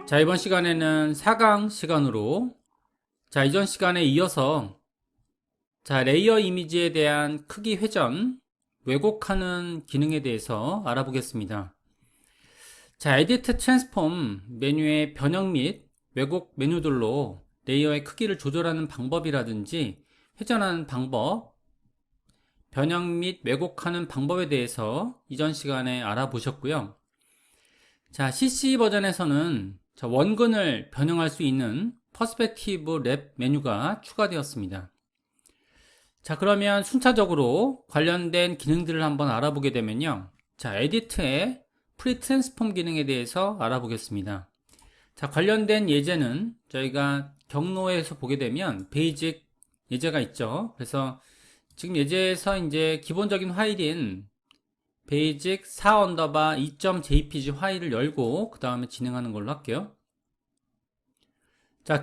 자, 이번 시간에는 4강 시간으로 이전 시간에 이어서 레이어 이미지에 대한 크기 회전, 왜곡하는 기능에 대해서 알아보겠습니다. 에디트 트랜스폼 메뉴의 변형 및 왜곡 메뉴들로 레이어의 크기를 조절하는 방법이라든지 회전하는 방법, 변형 및 왜곡하는 방법에 대해서 이전 시간에 알아보셨고요. CC 버전에서는 원근을 변형할 수 있는 퍼스펙티브 랩 메뉴가 추가되었습니다. 그러면 순차적으로 관련된 기능들을 한번 알아보게 되면요. 에디트의 프리 트랜스폼 기능에 대해서 알아보겠습니다. 관련된 예제는 저희가 경로에서 보게 되면 베이직 예제가 있죠. 그래서 지금 예제에서 이제 기본적인 파일인 베이직 4 언더바 2.jpg 파일을 열고 그 다음에 진행하는 걸로 할게요.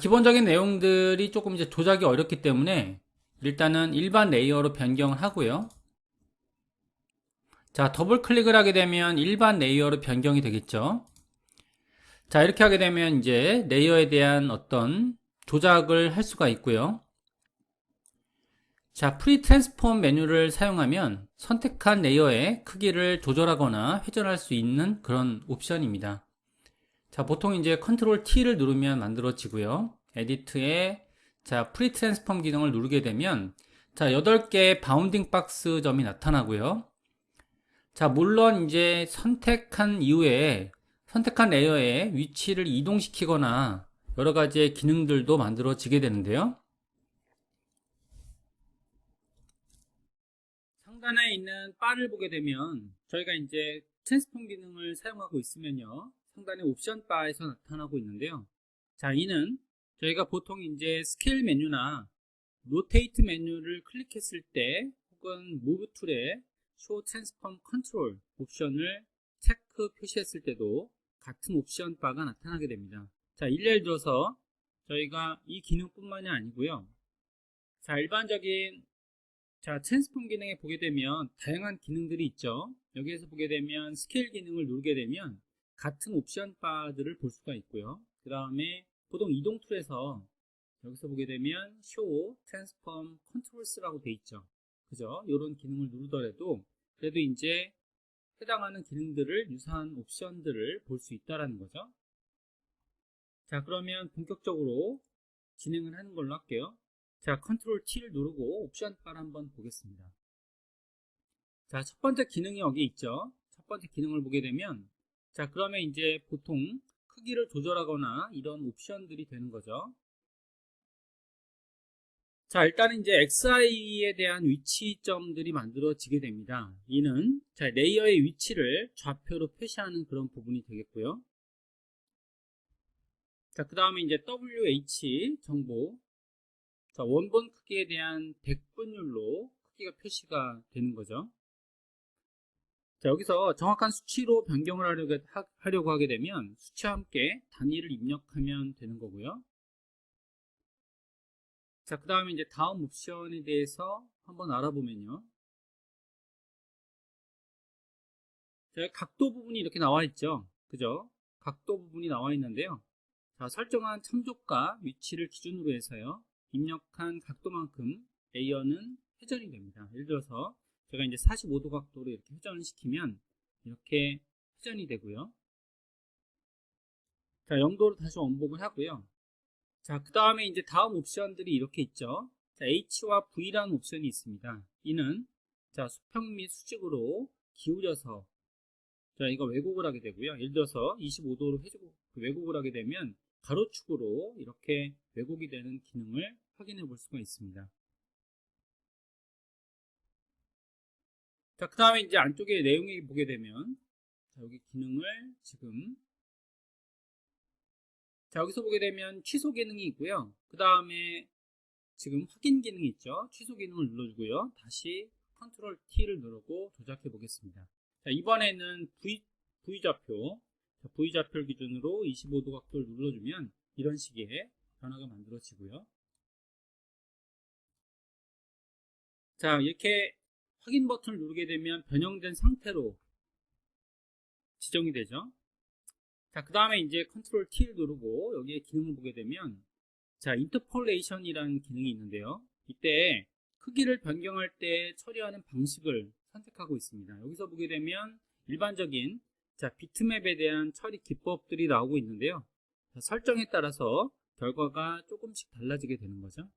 기본적인 내용들이 조금 이제 조작이 어렵기 때문에 일단은 일반 레이어로 변경을 하고요. 더블 클릭을 하게 되면 일반 레이어로 변경이 되겠죠. 이렇게 하게 되면 이제 레이어에 대한 어떤 조작을 할 수가 있고요. 프리 트랜스폼 메뉴를 사용하면 선택한 레이어의 크기를 조절하거나 회전할 수 있는 그런 옵션입니다. 보통 이제 컨트롤 T를 누르면 만들어지고요. 에디트에 프리 트랜스폼 기능을 누르게 되면 8개의 바운딩 박스 점이 나타나고요. 물론 이제 선택한 이후에 선택한 레이어의 위치를 이동시키거나 여러 가지의 기능들도 만들어지게 되는데요. 상단에 있는 바를 보게 되면 저희가 이제 트랜스폼 기능을 사용하고 있으면요. 상단의 옵션 바에서 나타나고 있는데요. 이는 저희가 보통 이제 스케일 메뉴나 로테이트 메뉴를 클릭했을 때 혹은 무브 툴에 쇼 트랜스폼 컨트롤 옵션을 체크 표시했을 때도 같은 옵션 바가 나타나게 됩니다. 예를 들어서 저희가 이 기능뿐만이 아니고요. 일반적인 트랜스폼 기능에 보게 되면 다양한 기능들이 있죠. 여기에서 보게 되면 스케일 기능을 누르게 되면 같은 옵션 바들을 볼 수가 있고요. 그 다음에 보통 이동 툴에서 여기서 보게 되면 Show Transform Controls라고 돼 있죠. 그죠? 이런 기능을 누르더라도 그래도 이제 해당하는 기능들을 유사한 옵션들을 볼 수 있다라는 거죠. 그러면 본격적으로 진행을 하는 걸로 할게요. 컨트롤 T를 누르고 옵션 바를 한번 보겠습니다. 첫 번째 기능이 여기 있죠. 첫 번째 기능을 보게 되면 그러면 이제 보통 크기를 조절하거나 이런 옵션들이 되는 거죠. 일단은 이제 XI에 대한 위치점들이 만들어지게 됩니다. 이는 레이어의 위치를 좌표로 표시하는 그런 부분이 되겠고요. 그 다음에 이제 WH 정보, 원본 크기에 대한 백분율로 크기가 표시가 되는 거죠. 여기서 정확한 수치로 변경을 하려고 하게 되면 수치와 함께 단위를 입력하면 되는 거고요. 그 다음에 이제 다음 옵션에 대해서 한번 알아보면요. 각도 부분이 이렇게 나와 있죠. 그죠? 각도 부분이 나와 있는데요. 설정한 참조가 위치를 기준으로 해서요. 입력한 각도만큼 레이어는 회전이 됩니다. 예를 들어서 제가 이제 45도 각도로 이렇게 회전을 시키면 이렇게 회전이 되고요. 0도로 다시 원복을 하고요. 그 다음에 이제 다음 옵션들이 이렇게 있죠. H와 V라는 옵션이 있습니다. 이는 수평 및 수직으로 기울여서 이거 왜곡을 하게 되고요. 예를 들어서 25도로 왜곡을 하게 되면 가로축으로 이렇게 왜곡이 되는 기능을 확인해 볼 수가 있습니다. 그 다음에 이제 안쪽에 내용이 보게 되면 여기 기능을 지금 여기서 보게 되면 취소 기능이 있고요. 그 다음에 지금 확인 기능이 있죠. 취소 기능을 눌러주고요. 다시 컨트롤 T를 누르고 조작해 보겠습니다. 이번에는 V좌표, V좌표를 기준으로 25도 각도를 눌러주면 이런 식의 변화가 만들어지고요. 이렇게 확인 버튼을 누르게 되면 변형된 상태로 지정이 되죠. 자, 그 다음에 이제 컨트롤 T를 누르고 여기에 기능을 보게 되면 자, 인터폴레이션이라는 기능이 있는데요. 이때 크기를 변경할 때 처리하는 방식을 선택하고 있습니다. 여기서 보게 되면 일반적인 자, 비트맵에 대한 처리 기법들이 나오고 있는데요. 자, 설정에 따라서 결과가 조금씩 달라지게 되는 거죠.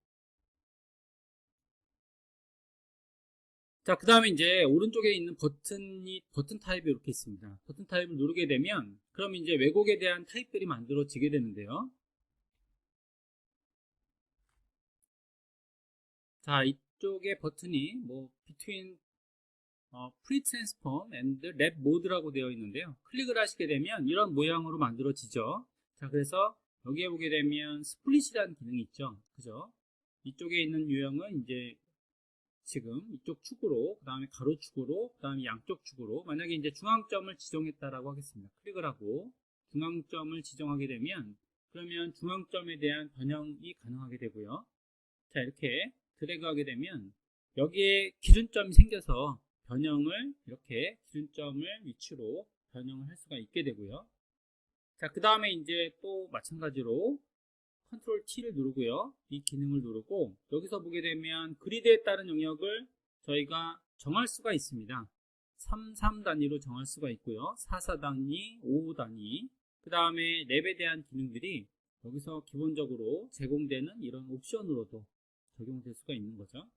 자, 그 다음에 이제 오른쪽에 있는 버튼 타입이 이렇게 있습니다. 버튼 타입을 누르게 되면 그럼 이제 왜곡에 대한 타입들이 만들어지게 되는데요. 자, 이쪽에 버튼이 뭐 between pre-transform and wrap mode라고 되어 있는데요. 클릭을 하시게 되면 이런 모양으로 만들어지죠. 자, 그래서 여기에 보게 되면 스플릿이라는 기능이 있죠. 그죠? 이쪽에 있는 유형은 이제 지금 이쪽 축으로, 그 다음에 가로축으로, 그 다음에 양쪽 축으로, 만약에 이제 중앙점을 지정했다라고 하겠습니다. 클릭을 하고 중앙점을 지정하게 되면 그러면 중앙점에 대한 변형이 가능하게 되고요. 자, 이렇게 드래그하게 되면 여기에 기준점이 생겨서 변형을 이렇게 기준점을 위치로 변형을 할 수가 있게 되고요. 자, 그 다음에 이제 또 마찬가지로 컨트롤 T를 누르고요. 이 기능을 누르고 여기서 보게 되면 그리드에 따른 영역을 저희가 정할 수가 있습니다. 3 단위로 정할 수가 있고요. 4 단위, 5 단위, 그 다음에 랩에 대한 기능들이 여기서 기본적으로 제공되는 이런 옵션으로도 적용될 수가 있는 거죠.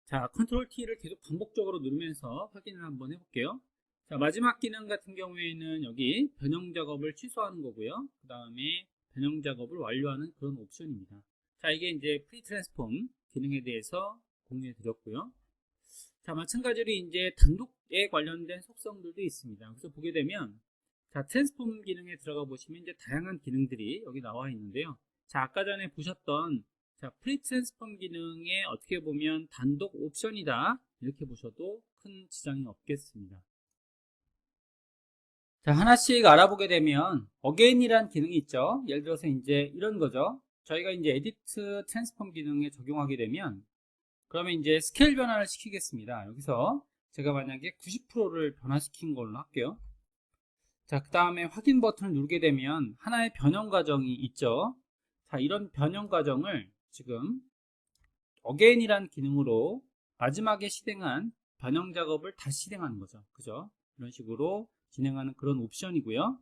자, 컨트롤 T를 계속 반복적으로 누르면서 확인을 한번 해볼게요. 자, 마지막 기능 같은 경우에는 여기 변형 작업을 취소하는 거고요. 그 다음에 변형 작업을 완료하는 그런 옵션입니다. 자, 이게 이제 프리 트랜스폼 기능에 대해서 공유해 드렸고요. 자, 마찬가지로 이제 단독에 관련된 속성들도 있습니다. 그래서 보게 되면 자, 트랜스폼 기능에 들어가 보시면 이제 다양한 기능들이 여기 나와 있는데요. 자, 아까 전에 보셨던 자, 프리 트랜스폼 기능에 어떻게 보면 단독 옵션이다 이렇게 보셔도 큰 지장이 없겠습니다. 자, 하나씩 알아보게 되면 again이란 기능이 있죠. 예를 들어서 이제 이런 거죠. 저희가 이제 에디트 트랜스폼 기능에 적용하게 되면 그러면 이제 스케일 변화를 시키겠습니다. 여기서 제가 만약에 90%를 변화시킨 걸로 할게요. 자, 그 다음에 확인 버튼을 누르게 되면 하나의 변형 과정이 있죠. 자, 이런 변형 과정을 지금 again이란 기능으로 마지막에 실행한 변형 작업을 다시 실행하는 거죠. 그죠? 이런 식으로 진행하는 그런 옵션이고요.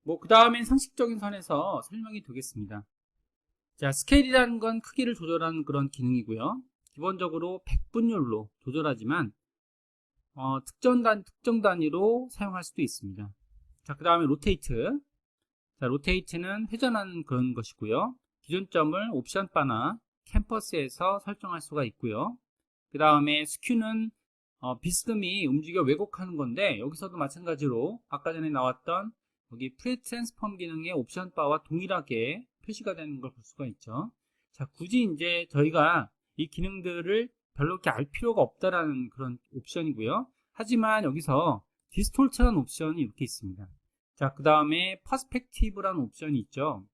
뭐 그 다음엔 상식적인 선에서 설명이 되겠습니다. 자, 스케일이라는 건 크기를 조절하는 그런 기능이고요. 기본적으로 100분율로 조절하지만 특정 단위로 사용할 수도 있습니다. 자, 그 다음에 로테이트. 자, 로테이트는 회전하는 그런 것이고요. 기준점을 옵션 바나 캠퍼스에서 설정할 수가 있고요. 그 다음에 스큐는 비스듬히 움직여 왜곡하는 건데 여기서도 마찬가지로 아까 전에 나왔던 여기 프리 트랜스폼 기능의 옵션 바와 동일하게 표시가 되는 걸 볼 수가 있죠. 자, 굳이 이제 저희가 이 기능들을 별로 이렇게 알 필요가 없다라는 그런 옵션이고요. 하지만 여기서 디스톨트라는 옵션이 이렇게 있습니다. 자, 그 다음에 퍼스펙티브라는 옵션이 있죠.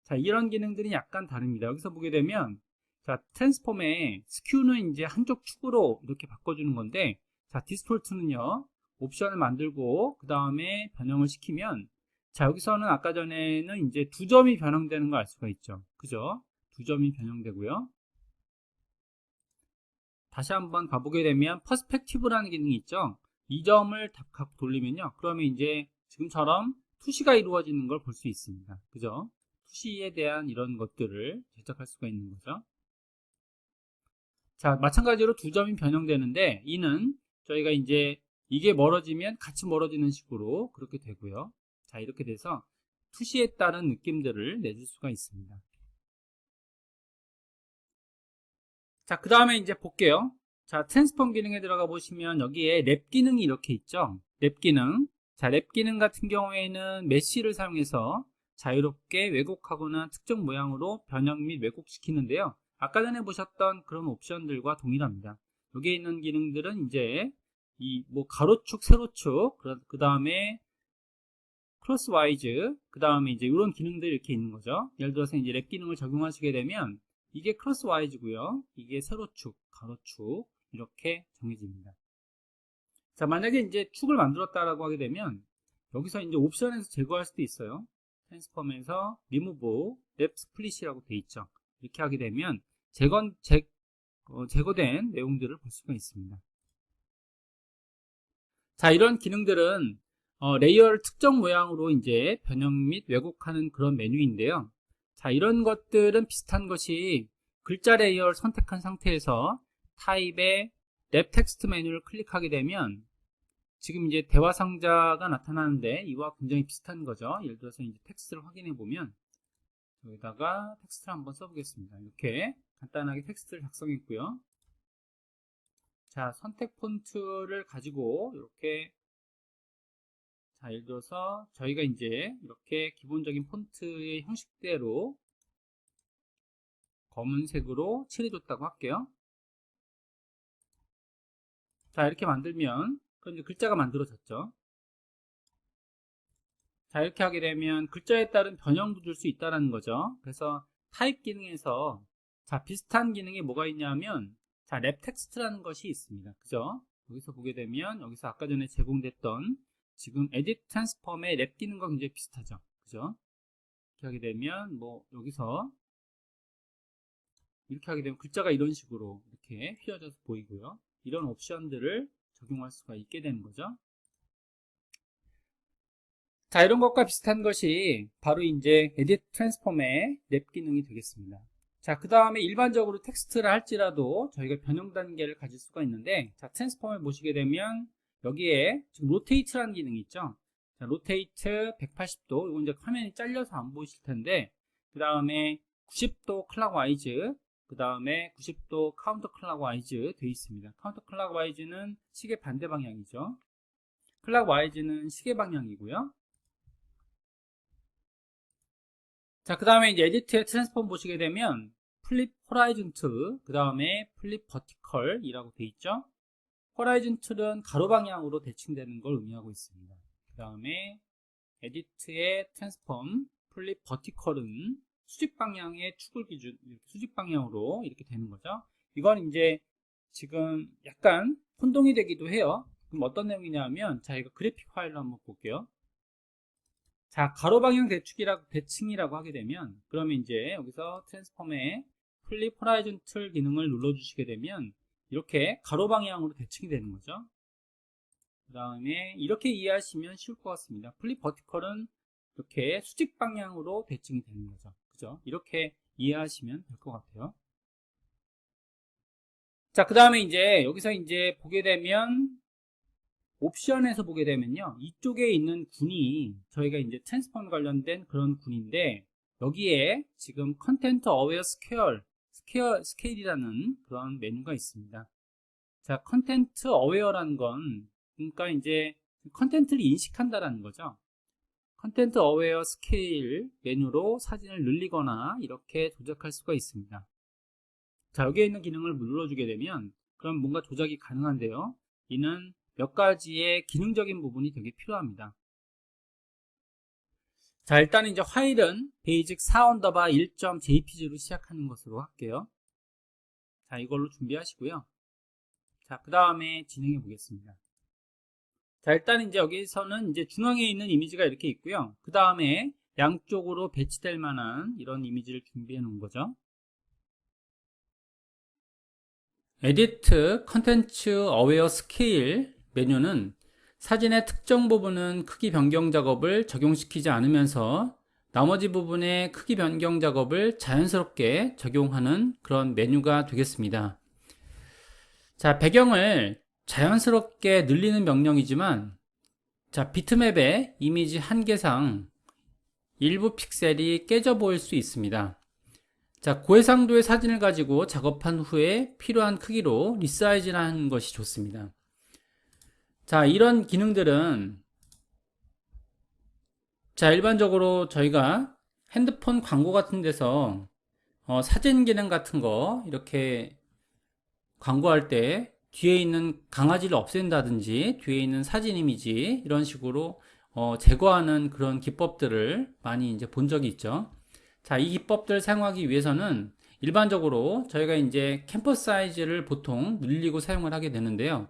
자, 이런 기능들이 약간 다릅니다. 여기서 보게 되면 자, 트랜스폼의 스큐는 이제 한쪽 축으로 이렇게 바꿔주는 건데 자, 디스톨트는요 옵션을 만들고 그 다음에 변형을 시키면 자, 여기서는 아까 전에는 이제 2점이 변형되는 걸 알 수가 있죠. 그죠? 2점이 변형되고요. 다시 한번 가보게 되면 퍼스펙티브라는 기능이 있죠. 이 점을 각 돌리면요 그러면 이제 지금처럼 투시가 이루어지는 걸 볼 수 있습니다. 그죠? 투시에 대한 이런 것들을 제작할 수가 있는 거죠. 자, 마찬가지로 2점이 변형되는데 이는 저희가 이제 이게 멀어지면 같이 멀어지는 식으로 그렇게 되고요. 자, 이렇게 돼서 투시에 따른 느낌들을 내줄 수가 있습니다. 자, 그 다음에 이제 볼게요. 자, 트랜스폼 기능에 들어가 보시면 여기에 랩 기능이 이렇게 있죠. 랩 기능. 자, 랩 기능 같은 경우에는 메쉬를 사용해서 자유롭게 왜곡하거나 특정 모양으로 변형 및 왜곡시키는데요. 아까 전에 보셨던 그런 옵션들과 동일합니다. 여기에 있는 기능들은 이제 이 뭐 가로축, 세로축, 그 다음에 크로스와이즈, 그 다음에 이제 이런 기능들이 이렇게 있는 거죠. 예를 들어서 이제 랩 기능을 적용하시게 되면 이게 크로스와이즈고요. 이게 세로축, 가로축 이렇게 정해집니다. 자, 만약에 이제 축을 만들었다라고 하게 되면 여기서 이제 옵션에서 제거할 수도 있어요. 트랜스폼에서 remove left split이라고 돼 있죠. 이렇게 하게 되면 제거된 내용들을 볼 수가 있습니다. 자, 이런 기능들은 레이어를 특정 모양으로 이제 변형 및 왜곡하는 그런 메뉴인데요. 자, 이런 것들은 비슷한 것이 글자 레이어를 선택한 상태에서 타입의 랩 텍스트 메뉴를 클릭하게 되면 지금 이제 대화 상자가 나타나는데 이와 굉장히 비슷한 거죠. 예를 들어서 이제 텍스트를 확인해 보면 여기다가 텍스트를 한번 써보겠습니다. 이렇게 간단하게 텍스트를 작성했고요. 자, 선택 폰트를 가지고 이렇게, 자, 예를 들어서 저희가 이제 이렇게 기본적인 폰트의 형식대로 검은색으로 칠해줬다고 할게요. 자, 이렇게 만들면 그럼 이제 글자가 만들어졌죠. 자, 이렇게 하게 되면 글자에 따른 변형도 줄 수 있다는 거죠. 그래서 타입 기능에서 자, 비슷한 기능이 뭐가 있냐면 자, 랩 텍스트라는 것이 있습니다. 그죠? 여기서 보게 되면 여기서 아까 전에 제공됐던 지금 에디트 트랜스폼의 랩 기능과 굉장히 비슷하죠. 그죠? 이렇게 하게 되면 뭐 여기서 이렇게 하게 되면 글자가 이런 식으로 이렇게 휘어져서 보이고요. 이런 옵션들을 적용할 수가 있게 되는 거죠. 자, 이런 것과 비슷한 것이 바로 이제 에디트 트랜스폼의 랩 기능이 되겠습니다. 자, 그 다음에 일반적으로 텍스트를 할지라도 저희가 변형 단계를 가질 수가 있는데, 자, 트랜스폼을 보시게 되면 여기에 지금 로테이트라는 기능이 있죠. 자, 로테이트 180도, 이건 이제 화면이 잘려서 안 보이실 텐데, 그 다음에 90도 클락와이즈, 그 다음에 90도 카운터 클락와이즈 되어 있습니다. 카운터 클락와이즈는 시계 반대 방향이죠. 클락와이즈는 시계 방향이고요. 자, 그 다음에 이제 에디트의 트랜스폼 보시게 되면 플립 호라이즌트, 그 다음에 플립 버티컬이라고 되어 있죠. 호라이즌트는 가로 방향으로 대칭되는 걸 의미하고 있습니다. 그 다음에 에디트의 트랜스폼 플립 버티컬은 수직 방향의 축을 기준, 수직 방향으로 이렇게 되는 거죠. 이건 이제 지금 약간 혼동이 되기도 해요. 그럼 어떤 내용이냐면, 자, 이거 그래픽 파일로 한번 볼게요. 자, 가로 방향 대칭이라고 하게 되면, 그러면 이제 여기서 트랜스폼의 플립 호라이즌틀 기능을 눌러주시게 되면, 이렇게 가로 방향으로 대칭이 되는 거죠. 그 다음에 이렇게 이해하시면 쉬울 것 같습니다. 플립 버티컬은 이렇게 수직 방향으로 대칭이 되는 거죠. 그죠? 이렇게 이해하시면 될 것 같아요. 자, 그 다음에 이제 여기서 이제 보게 되면 옵션에서 보게 되면요, 이쪽에 있는 군이 저희가 이제 트랜스폼 관련된 그런 군인데, 여기에 지금 컨텐트 어웨어 스케일이라는 그런 메뉴가 있습니다. 자, 컨텐트 어웨어라는 건 그러니까 이제 컨텐트를 인식한다라는 거죠. 컨텐트 어웨어 스케일 메뉴로 사진을 늘리거나 이렇게 조작할 수가 있습니다. 자, 여기에 있는 기능을 눌러주게 되면 그럼 뭔가 조작이 가능한데요, 이는 몇 가지의 기능적인 부분이 되게 필요합니다. 자, 일단 이제 파일은 베이직 4_1.jpg로 시작하는 것으로 할게요. 자, 이걸로 준비하시고요. 자, 그 다음에 진행해 보겠습니다. 자, 일단 이제 여기서는 이제 중앙에 있는 이미지가 이렇게 있고요. 그 다음에 양쪽으로 배치될 만한 이런 이미지를 준비해 놓은 거죠. 에디트 컨텐츠 어웨어 스케일 메뉴는 사진의 특정 부분은 크기 변경 작업을 적용시키지 않으면서 나머지 부분의 크기 변경 작업을 자연스럽게 적용하는 그런 메뉴가 되겠습니다. 자, 배경을 자연스럽게 늘리는 명령이지만, 자, 비트맵의 이미지 한계상 일부 픽셀이 깨져 보일 수 있습니다. 자, 고해상도의 사진을 가지고 작업한 후에 필요한 크기로 리사이즈하는 것이 좋습니다. 자, 이런 기능들은 자, 일반적으로 저희가 핸드폰 광고 같은 데서 사진 기능 같은 거 이렇게 광고할 때 뒤에 있는 강아지를 없앤다든지 뒤에 있는 사진 이미지 이런 식으로 제거하는 그런 기법들을 많이 이제 본 적이 있죠. 자, 이 기법들을 사용하기 위해서는 일반적으로 저희가 이제 캠퍼스 사이즈를 보통 늘리고 사용을 하게 되는데요.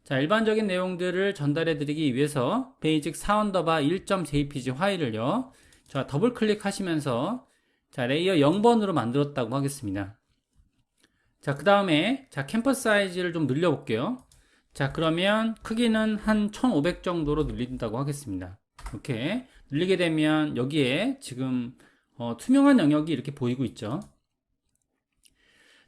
자, 일반적인 내용들을 전달해 드리기 위해서 베이직 4언더바 1.jpg 파일을요, 자, 더블 클릭하시면서 자, 레이어 0번으로 만들었다고 하겠습니다. 자, 그 다음에 자, 캠퍼스 사이즈를 좀 늘려 볼게요. 자, 그러면 크기는 한 1500 정도로 늘린다고 하겠습니다. 이렇게 늘리게 되면 여기에 지금 투명한 영역이 이렇게 보이고 있죠.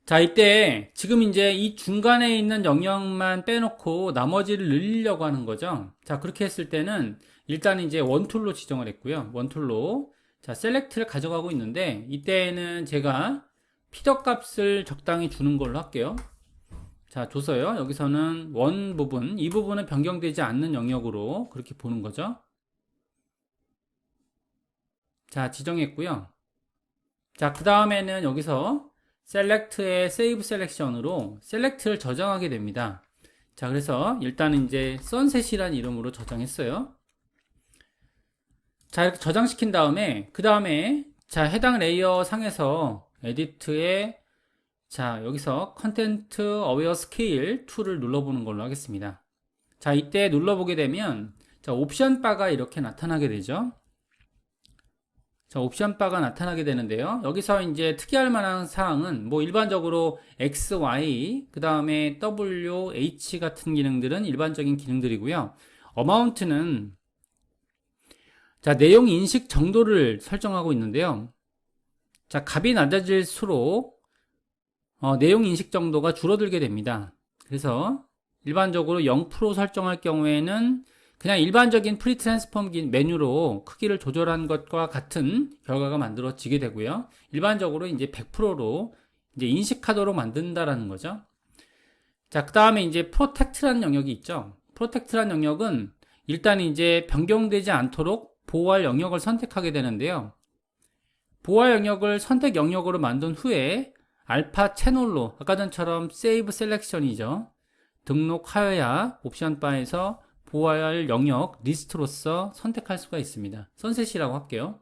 자, 이때 지금 이제 이 중간에 있는 영역만 빼놓고 나머지를 늘리려고 하는 거죠. 자, 그렇게 했을 때는 일단 이제 원툴로 지정을 했고요. 원툴로 자, 셀렉트를 가져가고 있는데 이때는 제가 피더 값을 적당히 주는 걸로 할게요. 자, 줘서요. 여기서는 원 부분, 이 부분은 변경되지 않는 영역으로 그렇게 보는 거죠. 자, 지정했고요. 자, 그 다음에는 여기서 셀렉트의 세이브 셀렉션으로 셀렉트를 저장하게 됩니다. 자, 그래서 일단은 이제 선셋이라는 이름으로 저장했어요. 자, 이렇게 저장시킨 다음에 그 다음에 자, 해당 레이어 상에서 에디트에 자, 여기서 컨텐트 어웨어 스케일 2를 눌러보는 걸로 하겠습니다. 자, 이때 눌러보게 되면 자, 옵션 바가 이렇게 나타나게 되죠. 자, 옵션 바가 나타나게 되는데요. 여기서 이제 특이할 만한 사항은 뭐 일반적으로 X, Y, 그 다음에 W, H 같은 기능들은 일반적인 기능들이고요. 어마운트는 자, 내용 인식 정도를 설정하고 있는데요. 자, 값이 낮아질수록 내용 인식 정도가 줄어들게 됩니다. 그래서 일반적으로 0% 설정할 경우에는 그냥 일반적인 프리 트랜스폼 메뉴로 크기를 조절한 것과 같은 결과가 만들어지게 되고요. 일반적으로 이제 100%로 이제 인식하도록 만든다라는 거죠. 자, 그 다음에 이제 프로텍트라는 영역이 있죠. 프로텍트라는 영역은 일단 이제 변경되지 않도록 보호할 영역을 선택하게 되는데요. 보호할 영역을 선택 영역으로 만든 후에 알파 채널로 아까 전처럼 세이브 셀렉션이죠. 등록하여야 옵션 바에서 보호할 영역 리스트로서 선택할 수가 있습니다. 선셋이라고 할게요.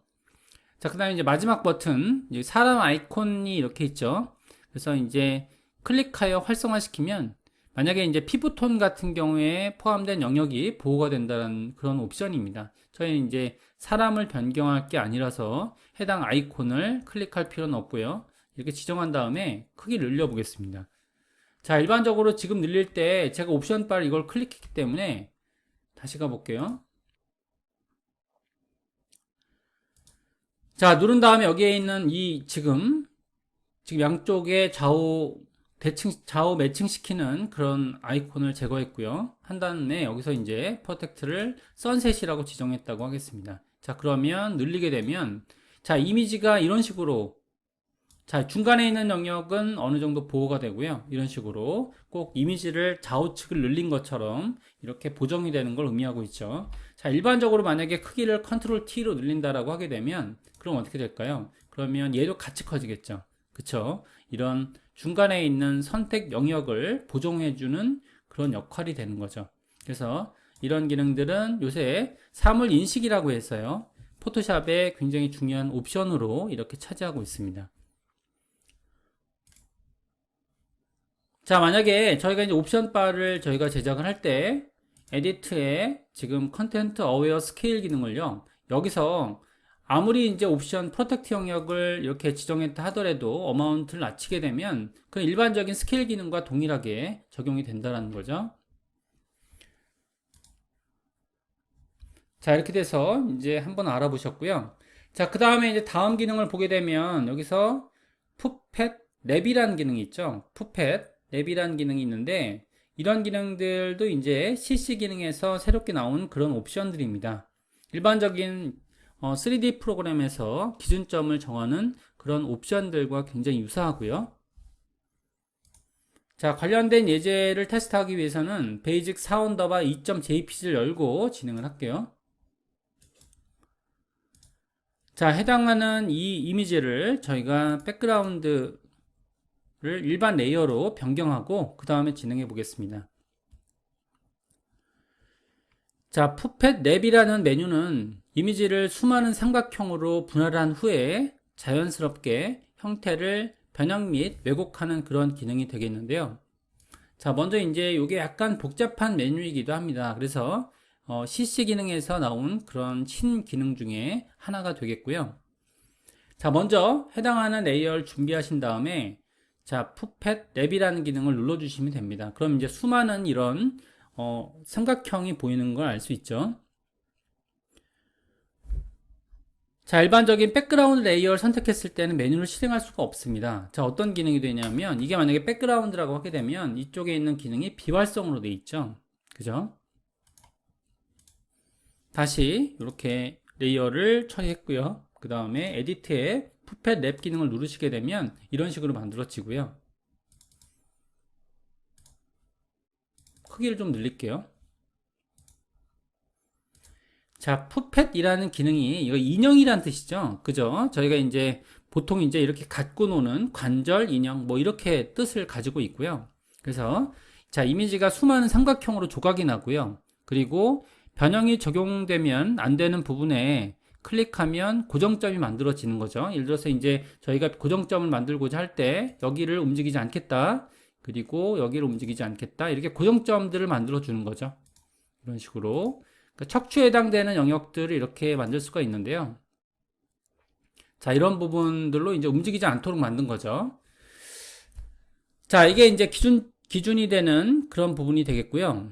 자, 그 다음에 이제 마지막 버튼, 이제 사람 아이콘이 이렇게 있죠. 그래서 이제 클릭하여 활성화시키면 만약에 이제 피부톤 같은 경우에 포함된 영역이 보호가 된다는 그런 옵션입니다. 저희는 이제 사람을 변경할 게 아니라서 해당 아이콘을 클릭할 필요는 없고요. 이렇게 지정한 다음에 크기를 늘려 보겠습니다. 자, 일반적으로 지금 늘릴 때 제가 옵션 바를 이걸 클릭했기 때문에 다시 가볼게요. 자, 누른 다음에 여기에 있는 이 지금 양쪽에 좌우 매칭시키는 그런 아이콘을 제거했고요. 한 다음에 여기서 이제 프로텍트를 선셋이라고 지정했다고 하겠습니다. 자, 그러면 늘리게 되면 자, 이미지가 이런 식으로 자, 중간에 있는 영역은 어느 정도 보호가 되고요. 이런 식으로 꼭 이미지를 좌우측을 늘린 것처럼 이렇게 보정이 되는 걸 의미하고 있죠. 자, 일반적으로 만약에 크기를 컨트롤 T로 늘린다라고 하게 되면 그럼 어떻게 될까요? 그러면 얘도 같이 커지겠죠. 그쵸? 이런 중간에 있는 선택 영역을 보정해주는 그런 역할이 되는 거죠. 그래서 이런 기능들은 요새 사물 인식이라고 해서요. 포토샵의 굉장히 중요한 옵션으로 이렇게 차지하고 있습니다. 자, 만약에 저희가 이제 옵션 바를 저희가 제작을 할 때 에디트에 지금 컨텐트 어웨어 스케일 기능을요, 여기서 아무리 이제 옵션 프로텍트 영역을 이렇게 지정했다 하더라도 어마운트를 낮추게 되면 그 일반적인 스케일 기능과 동일하게 적용이 된다는 거죠. 자, 이렇게 돼서 이제 한번 알아보셨고요. 자, 그 다음에 이제 다음 기능을 보게 되면 여기서 푸펫 랩이라는 기능이 있죠. 푸펫 랩이라는 기능이 있는데 이런 기능들도 이제 CC 기능에서 새롭게 나온 그런 옵션들입니다. 일반적인 3D 프로그램에서 기준점을 정하는 그런 옵션들과 굉장히 유사하고요. 자, 관련된 예제를 테스트하기 위해서는 베이직 4언더바 2.jpg를 열고 진행을 할게요. 자, 해당하는 이 이미지를 저희가 백그라운드를 일반 레이어로 변경하고 그 다음에 진행해 보겠습니다. 자, 푸펫 랩이라는 메뉴는 이미지를 수많은 삼각형으로 분할한 후에 자연스럽게 형태를 변형 및 왜곡하는 그런 기능이 되겠는데요. 자, 먼저 이제 이게 약간 복잡한 메뉴이기도 합니다. 그래서 CC 기능에서 나온 그런 신기능 중에 하나가 되겠고요. 자, 먼저 해당하는 레이어를 준비하신 다음에 자, 푸펫 랩이라는 기능을 눌러주시면 됩니다. 그럼 이제 수많은 이런 삼각형이 보이는 걸 알 수 있죠. 자, 일반적인 백그라운드 레이어를 선택했을 때는 메뉴를 실행할 수가 없습니다. 자, 어떤 기능이 되냐면 이게 만약에 백그라운드라고 하게 되면 이쪽에 있는 기능이 비활성으로 되어 있죠. 그죠? 다시 이렇게 레이어를 처리했고요. 그 다음에 에디트에 푸펫 랩 기능을 누르시게 되면 이런 식으로 만들어지고요. 크기를 좀 늘릴게요. 자, 푸펫이라는 기능이 이거 인형이란 뜻이죠. 그죠? 저희가 이제 보통 이제 이렇게 갖고 노는 관절, 인형 뭐 이렇게 뜻을 가지고 있고요. 그래서 자, 이미지가 수많은 삼각형으로 조각이 나고요. 그리고 변형이 적용되면 안 되는 부분에 클릭하면 고정점이 만들어지는 거죠. 예를 들어서 이제 저희가 고정점을 만들고자 할 때 여기를 움직이지 않겠다. 그리고 여기를 움직이지 않겠다. 이렇게 고정점들을 만들어 주는 거죠. 이런 식으로. 그러니까 척추에 해당되는 영역들을 이렇게 만들 수가 있는데요. 자, 이런 부분들로 이제 움직이지 않도록 만든 거죠. 자, 이게 이제 기준이 되는 그런 부분이 되겠고요.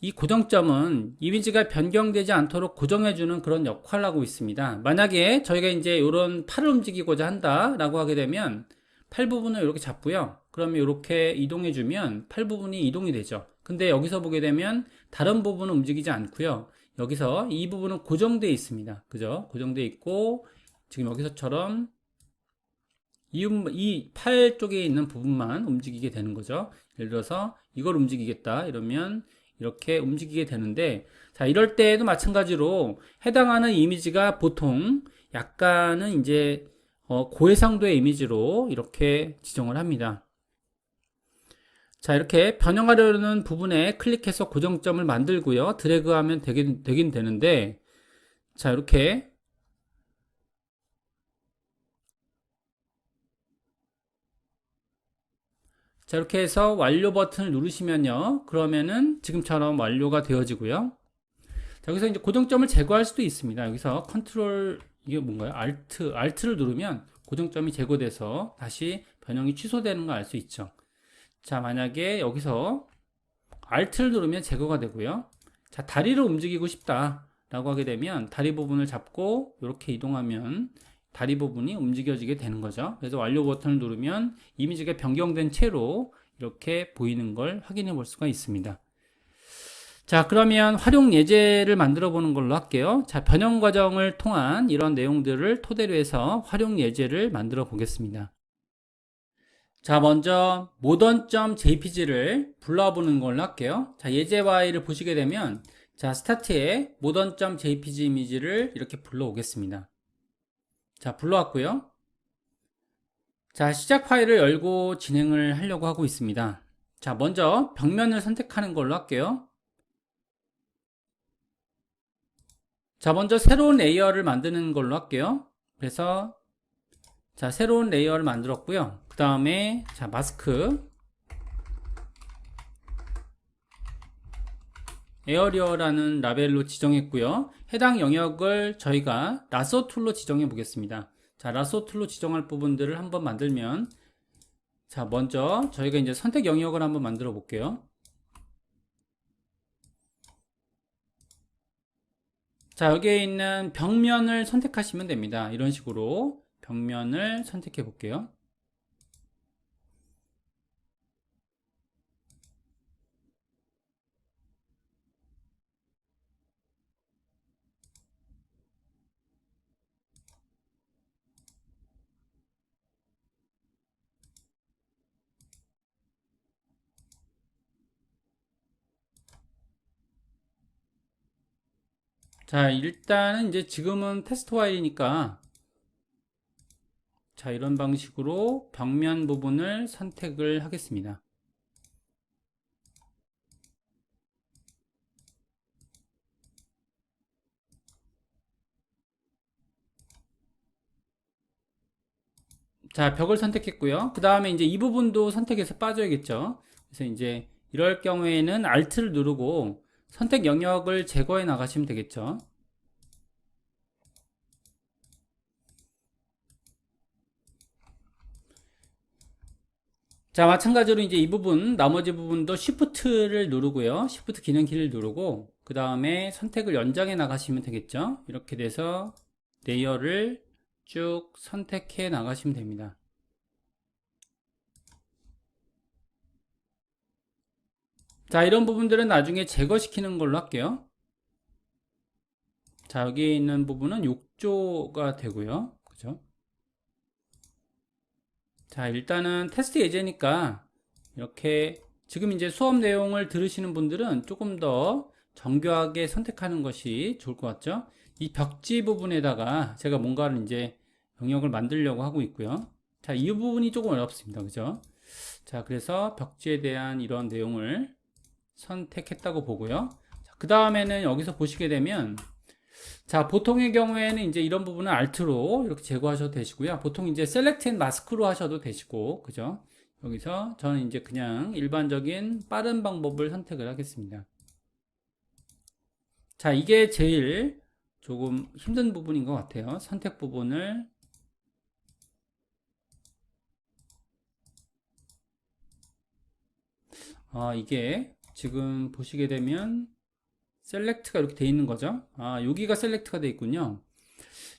이 고정점은 이미지가 변경되지 않도록 고정해주는 그런 역할을 하고 있습니다. 만약에 저희가 이제 이런 팔을 움직이고자 한다라고 하게 되면 팔 부분을 이렇게 잡고요. 그러면 이렇게 이동해주면 팔 부분이 이동이 되죠. 근데 여기서 보게 되면 다른 부분은 움직이지 않고요. 여기서 이 부분은 고정되어 있습니다. 그죠? 고정되어 있고 지금 여기서처럼 이 팔 쪽에 있는 부분만 움직이게 되는 거죠. 예를 들어서 이걸 움직이겠다 이러면 이렇게 움직이게 되는데 자, 이럴 때에도 마찬가지로 해당하는 이미지가 보통 약간은 이제 고해상도의 이미지로 이렇게 지정을 합니다. 자, 이렇게 변형하려는 부분에 클릭해서 고정점을 만들고요. 드래그하면 되긴 되는데 자, 이렇게 자, 이렇게 해서 완료 버튼을 누르시면요. 그러면은 지금처럼 완료가 되어지고요. 자, 여기서 이제 고정점을 제거할 수도 있습니다. 여기서 컨트롤, 이게 뭔가요? 알트를 누르면 고정점이 제거돼서 다시 변형이 취소되는 걸 알 수 있죠. 자, 만약에 여기서 알트를 누르면 제거가 되고요. 자, 다리를 움직이고 싶다 라고 하게 되면 다리 부분을 잡고 이렇게 이동하면 다리 부분이 움직여지게 되는 거죠. 그래서 완료 버튼을 누르면 이미지가 변경된 채로 이렇게 보이는 걸 확인해 볼 수가 있습니다. 자, 그러면 활용 예제를 만들어 보는 걸로 할게요. 자, 변형 과정을 통한 이런 내용들을 토대로 해서 활용 예제를 만들어 보겠습니다. 자, 먼저 modern.jpg를 불러보는 걸로 할게요. 자, 예제 파일을 보시게 되면 자, 스타트에 modern.jpg 이미지를 이렇게 불러오겠습니다. 자, 불러왔고요. 자, 시작 파일을 열고 진행을 하려고 하고 있습니다. 자, 먼저 벽면을 선택하는 걸로 할게요. 자, 먼저 새로운 레이어를 만드는 걸로 할게요. 그래서 자, 새로운 레이어를 만들었고요. 그 다음에 자, 마스크 에어리어라는 라벨로 지정했고요. 해당 영역을 저희가 라소 툴로 지정해 보겠습니다. 자, 라소 툴로 지정할 부분들을 한번 만들면 자, 먼저 저희가 이제 선택 영역을 한번 만들어 볼게요. 자, 여기에 있는 벽면을 선택하시면 됩니다. 이런 식으로 벽면을 선택해 볼게요. 자, 일단은 이제 지금은 테스트 파일이니까 자, 이런 방식으로 벽면 부분을 선택을 하겠습니다. 자, 벽을 선택했고요. 그 다음에 이제 이 부분도 선택해서 빠져야겠죠. 그래서 이제 이럴 경우에는 Alt를 누르고 선택 영역을 제거해 나가시면 되겠죠. 자, 마찬가지로 이제 이 부분, 나머지 부분도 Shift를 누르고요. Shift 기능 키를 누르고, 그 다음에 선택을 연장해 나가시면 되겠죠. 이렇게 돼서 레이어를 쭉 선택해 나가시면 됩니다. 자, 이런 부분들은 나중에 제거시키는 걸로 할게요. 자, 여기 있는 부분은 욕조가 되고요. 그죠? 자, 일단은 테스트 예제니까 이렇게 지금 이제 수업 내용을 들으시는 분들은 조금 더 정교하게 선택하는 것이 좋을 것 같죠? 이 벽지 부분에다가 제가 뭔가를 이제 영역을 만들려고 하고 있고요. 자, 이 부분이 조금 어렵습니다. 그죠? 자, 그래서 벽지에 대한 이런 내용을 선택했다고 보고요. 그 다음에는 여기서 보시게 되면 자, 보통의 경우에는 이제 이런 부분은 Alt로 이렇게 제거하셔도 되시고요. 보통 이제 Select and Mask로 하셔도 되시고, 그죠? 여기서 저는 이제 그냥 일반적인 빠른 방법을 선택을 하겠습니다. 자, 이게 제일 조금 힘든 부분인 것 같아요. 선택 부분을 이게 지금 보시게 되면 셀렉트가 이렇게 돼 있는 거죠. 여기가 셀렉트가 돼 있군요.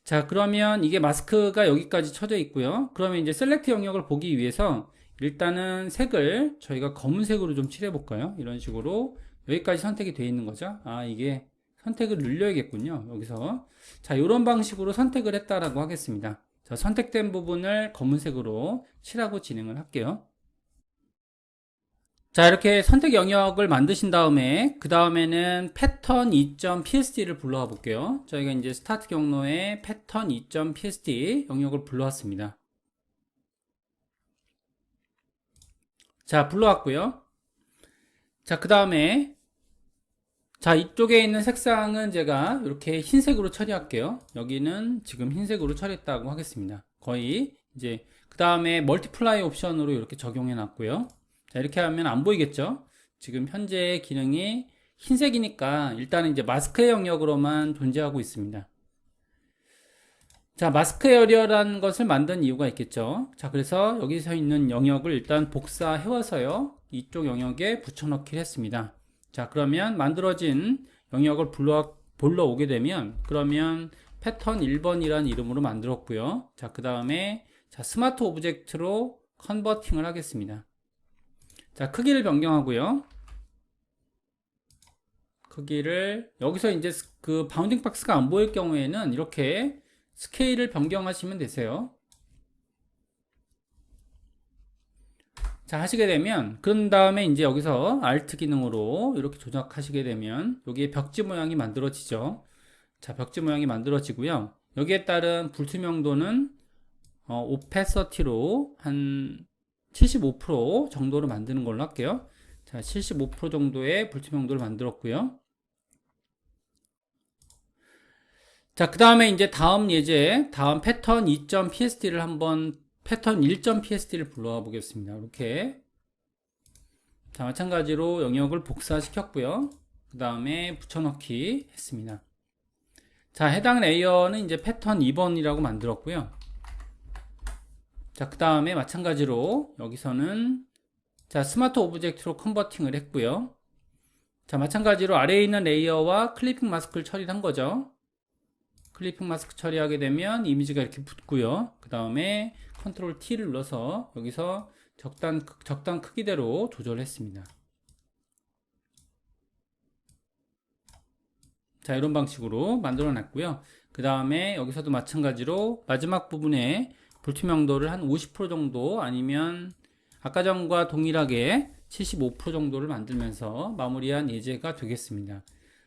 자, 그러면 이게 마스크가 여기까지 쳐져 있고요. 그러면 이제 셀렉트 영역을 보기 위해서 일단은 색을 저희가 검은색으로 좀 칠해 볼까요? 이런 식으로 여기까지 선택이 돼 있는 거죠. 이게 선택을 늘려야겠군요. 여기서. 자, 이런 방식으로 선택을 했다라고 하겠습니다. 자, 선택된 부분을 검은색으로 칠하고 진행을 할게요. 자, 이렇게 선택 영역을 만드신 다음에 그 다음에는 패턴 2.psd를 불러와 볼게요. 저희가 이제 스타트 경로에 패턴 2.psd 영역을 불러왔습니다. 자, 불러왔고요. 자, 그 다음에 자, 이쪽에 있는 색상은 제가 이렇게 흰색으로 처리할게요. 여기는 지금 흰색으로 처리했다고 하겠습니다. 거의 이제 그 다음에 멀티플라이 옵션으로 이렇게 적용해 놨고요. 자, 이렇게 하면 안 보이겠죠? 지금 현재 기능이 흰색이니까 일단은 이제 마스크 영역으로만 존재하고 있습니다. 자, 마스크 에어리어라는 것을 만든 이유가 있겠죠. 자, 그래서 여기서 있는 영역을 일단 복사해와서요, 이쪽 영역에 붙여넣기를 했습니다. 자, 그러면 만들어진 영역을 불러오게 되면, 그러면 패턴 1번이라는 이름으로 만들었고요. 자, 그 다음에 스마트 오브젝트로 컨버팅을 하겠습니다. 자, 크기를 변경하고요. 크기를 여기서 이제 그 바운딩 박스가 안 보일 경우에는 이렇게 스케일을 변경하시면 되세요. 자, 하시게 되면 그런 다음에 이제 여기서 Alt 기능으로 이렇게 조작하시게 되면 여기에 벽지 모양이 만들어지죠. 자, 벽지 모양이 만들어지고요. 여기에 따른 불투명도는 오페서티로 한 75% 정도로 만드는 걸로 할게요. 자, 75% 정도의 불투명도를 만들었고요. 자, 그 다음에 이제 다음 예제, 다음 패턴 2.psd를 한번 패턴 1.psd를 불러와 보겠습니다. 이렇게. 자, 마찬가지로 영역을 복사시켰고요. 그 다음에 붙여넣기 했습니다. 자, 해당 레이어는 이제 패턴 2번이라고 만들었고요. 자, 그 다음에 마찬가지로 여기서는 자, 스마트 오브젝트로 컨버팅을 했고요. 자, 마찬가지로 아래에 있는 레이어와 클리핑 마스크를 처리한 거죠. 클리핑 마스크 처리하게 되면 이미지가 이렇게 붙고요. 그 다음에 컨트롤 T를 눌러서 여기서 적당 크기대로 조절했습니다. 자, 이런 방식으로 만들어 놨고요. 그 다음에 여기서도 마찬가지로 마지막 부분에 불투명도를 한 50% 정도 아니면 아까 전과 동일하게 75% 정도를 만들면서 마무리한 예제가 되겠습니다.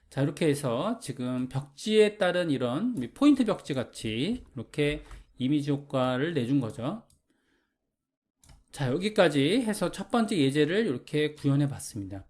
자, 이렇게 해서 지금 벽지에 따른 이런 포인트 벽지 같이 이렇게 이미지 효과를 내준 거죠. 자, 여기까지 해서 첫 번째 예제를 이렇게 구현해 봤습니다.